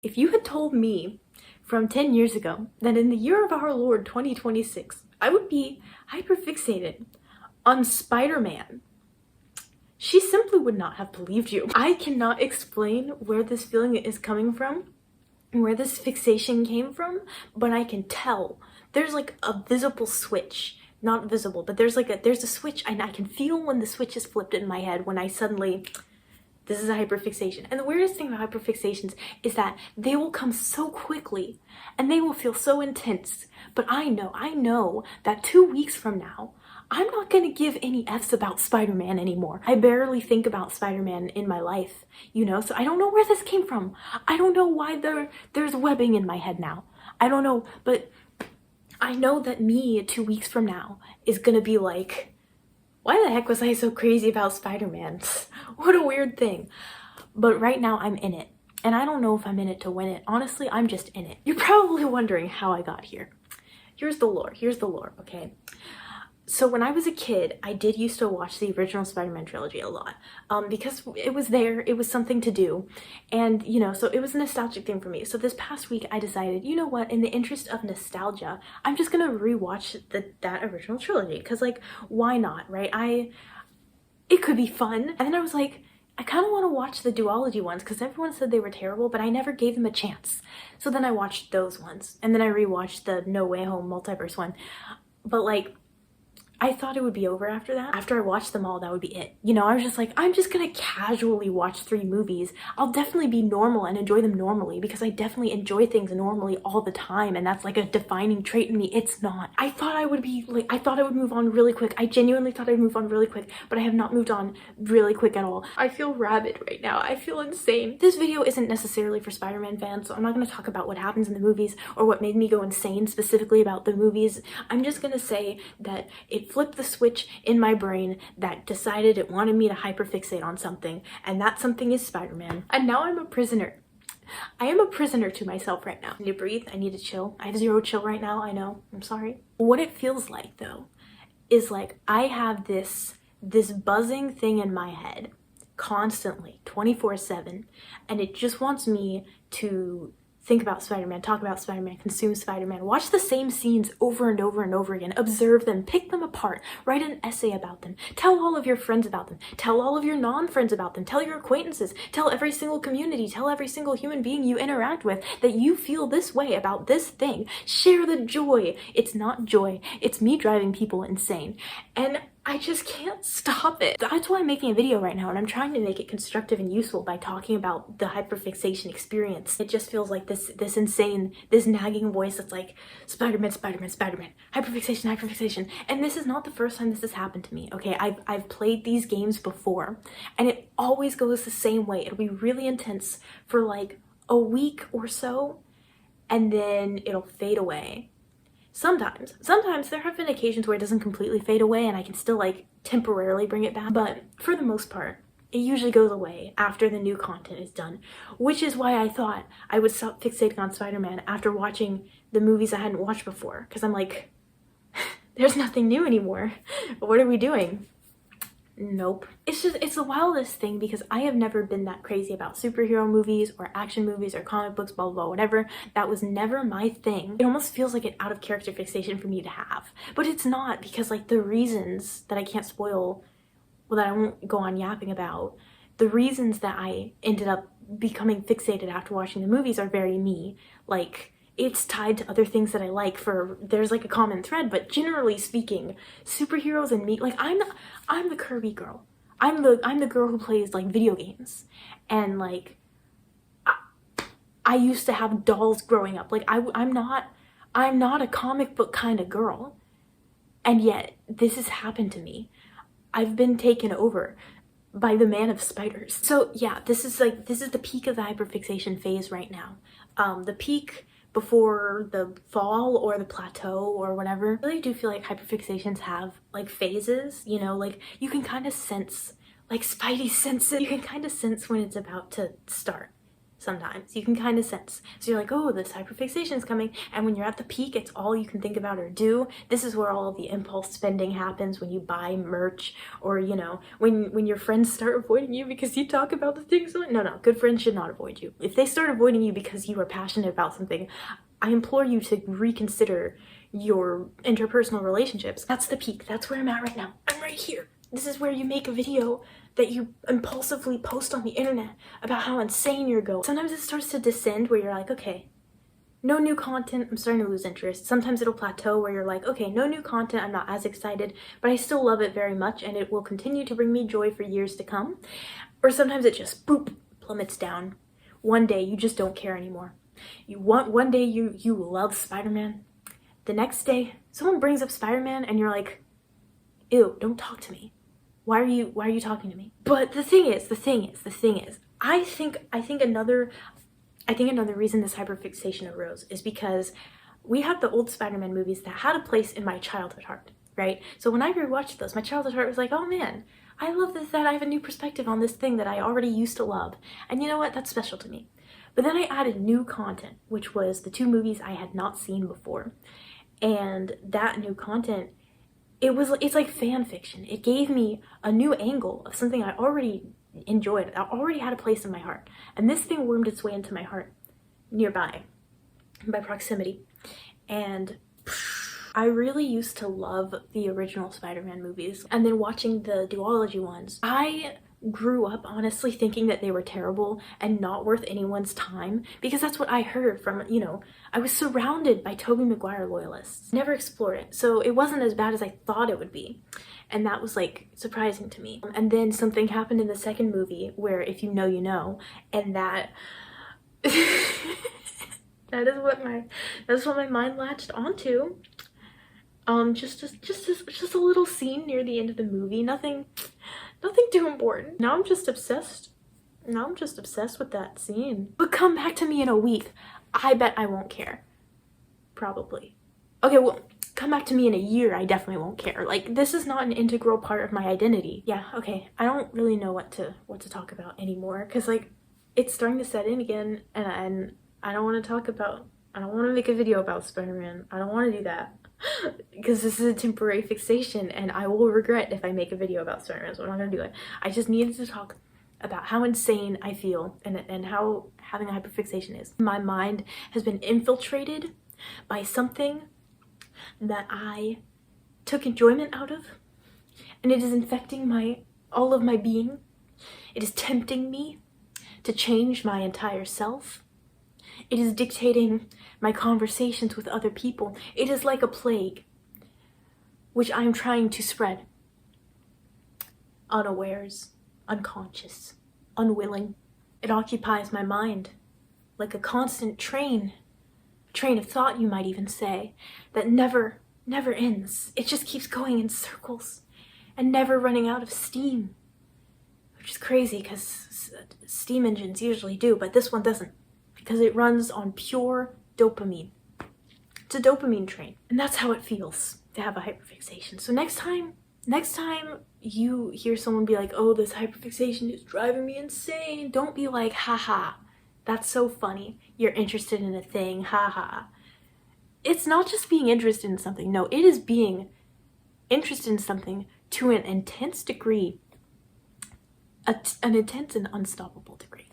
If you had told me from 10 years ago that in the year of our Lord 2026, I would be hyperfixated on Spider-Man, she simply would not have believed you. I cannot explain where this feeling is coming from, where this fixation came from, but I can tell. There's like a visible switch. Not visible, but there's a switch, and I can feel when the switch is flipped in my head when I suddenly, this is a hyperfixation. And the weirdest thing about hyperfixations is that they will come so quickly and they will feel so intense. But I know that 2 weeks from now, I'm not gonna give any F's about Spider-Man anymore. I barely think about Spider-Man in my life, you know? So I don't know where this came from. I don't know why there's webbing in my head now. I don't know, but I know that me 2 weeks from now is gonna be like, why the heck was I so crazy about Spider-Man? What a weird thing. But right now I'm in it. And I don't know if I'm in it to win it. Honestly, I'm just in it. You're probably wondering how I got here. Here's the lore, okay? So when I was a kid, I did used to watch the original Spider-Man trilogy a lot because it was there, it was something to do. And, you know, so it was a nostalgic thing for me. So this past week, I decided, you know what, in the interest of nostalgia, I'm just gonna rewatch that original trilogy because, like, why not, right? It could be fun. And then I was like, I kind of want to watch the duology ones because everyone said they were terrible, but I never gave them a chance. So then I watched those ones. And then I rewatched the No Way Home multiverse one. But, like, I thought it would be over after that. After I watched them all, that would be it. You know, I was just like, I'm just gonna casually watch 3 movies. I'll definitely be normal and enjoy them normally because I definitely enjoy things normally all the time, and that's like a defining trait in me. It's not. I thought I would move on really quick. I genuinely thought I would move on really quick, but I have not moved on really quick at all. I feel rabid right now. I feel insane. This video isn't necessarily for Spider-Man fans, so I'm not gonna talk about what happens in the movies or what made me go insane specifically about the movies. I'm just gonna say that it flipped the switch in my brain that decided it wanted me to hyperfixate on something, and that something is Spider-Man. And now I'm a prisoner. I am a prisoner to myself right now. I need to breathe, I need to chill. I have 0 chill right now, I know, I'm sorry. What it feels like though, is like I have this buzzing thing in my head constantly, 24/7, and it just wants me to think about Spider-Man, talk about Spider-Man, consume Spider-Man, watch the same scenes over and over and over again, observe them, pick them apart, write an essay about them, tell all of your friends about them, tell all of your non-friends about them, tell your acquaintances, tell every single community, tell every single human being you interact with that you feel this way about this thing. Share the joy. It's not joy, it's me driving people insane. And I just can't stop it. That's why I'm making a video right now, and I'm trying to make it constructive and useful by talking about the hyperfixation experience. It just feels like this insane, this nagging voice that's like, Spider-Man, Spider-Man, Spider-Man, hyperfixation, hyperfixation. And this is not the first time this has happened to me, okay? I've played these games before, and it always goes the same way. It'll be really intense for like a week or so, and then it'll fade away. Sometimes there have been occasions where it doesn't completely fade away and I can still like temporarily bring it back, but for the most part, it usually goes away after the new content is done, which is why I thought I would stop fixating on Spider-Man after watching the movies I hadn't watched before, because I'm like, there's nothing new anymore. What are we doing? Nope. It's the wildest thing because I have never been that crazy about superhero movies or action movies or comic books, blah, blah, blah, whatever. That was never my thing. It almost feels like an out of character fixation for me to have, but it's not, because like the reasons that I can't spoil, well, that I won't go on yapping about, the reasons that I ended up becoming fixated after watching the movies are very me. Like, it's tied to other things that I like. There's like a common thread, but generally speaking, superheroes and me, like I'm the Kirby girl. I'm the girl who plays like video games, and like I used to have dolls growing up. Like I'm not a comic book kind of girl, and yet this has happened to me. I've been taken over by the man of spiders. So yeah, this is the peak of the hyperfixation phase right now. The peak before the fall or the plateau or whatever. I really do feel like hyperfixations have like phases, you know, like you can kind of sense, like spidey senses, you can kind of sense when it's about to start, sometimes. You can kind of sense. So you're like, oh, this hyperfixation is coming. And when you're at the peak, it's all you can think about or do. This is where all of the impulse spending happens, when you buy merch, or, you know, when your friends start avoiding you because you talk about the things. No, good friends should not avoid you. If they start avoiding you because you are passionate about something, I implore you to reconsider your interpersonal relationships. That's the peak. That's where I'm at right now. I'm right here. This is where you make a video that you impulsively post on the internet about how insane you're going. Sometimes it starts to descend where you're like, okay, no new content, I'm starting to lose interest. Sometimes it'll plateau where you're like, okay, no new content, I'm not as excited, but I still love it very much and it will continue to bring me joy for years to come. Or sometimes it just, boop, plummets down. One day you just don't care anymore. One day you love Spider-Man. The next day, someone brings up Spider-Man and you're like, ew, don't talk to me. Why are you talking to me? But the thing is, I think another reason this hyperfixation arose is because we have the old Spider-Man movies that had a place in my childhood heart, right? So when I rewatched those, my childhood heart was like, oh man, I love this, that I have a new perspective on this thing that I already used to love. And you know what? That's special to me. But then I added new content, which was the two movies I had not seen before. And that new content, it's like fan fiction. It gave me a new angle of something I already enjoyed. I already had a place in my heart. And this thing wormed its way into my heart nearby, by proximity. And I really used to love the original Spider-Man movies. And then watching the duology ones, I grew up honestly thinking that they were terrible and not worth anyone's time, because that's what I heard from, you know, I was surrounded by Tobey Maguire loyalists. Never explored it, so it wasn't as bad as I thought it would be, and that was like surprising to me. And then something happened in the second movie where, if you know, you know, and that that's what my mind latched onto. Just a little scene near the end of the movie. Nothing too important. Now I'm just obsessed with that scene. But come back to me in a week. I bet I won't care. Probably. Okay, well, come back to me in a year. I definitely won't care. Like, this is not an integral part of my identity. Yeah, okay. I don't really know what to talk about anymore, because like it's starting to set in again, and I don't want to make a video about Spider-Man. I don't want to do that. Because this is a temporary fixation and I will regret if I make a video about Spider-Man, so I'm not gonna do it. I just needed to talk about how insane I feel and how having a hyperfixation is. My mind has been infiltrated by something that I took enjoyment out of, and it is infecting all of my being. It is tempting me to change my entire self. It is dictating my conversations with other people. It is like a plague, which I am trying to spread. Unawares, unconscious, unwilling. It occupies my mind like a constant train of thought, you might even say, that never ends. It just keeps going in circles and never running out of steam, which is crazy because steam engines usually do, but this one doesn't, because it runs on pure dopamine. It's a dopamine train, and that's how it feels to have a hyperfixation. So next time you hear someone be like, oh, this hyperfixation is driving me insane, don't be like, haha, that's so funny, you're interested in a thing, haha. It's not just being interested in something. No, it is being interested in something to an intense degree, an intense and unstoppable degree.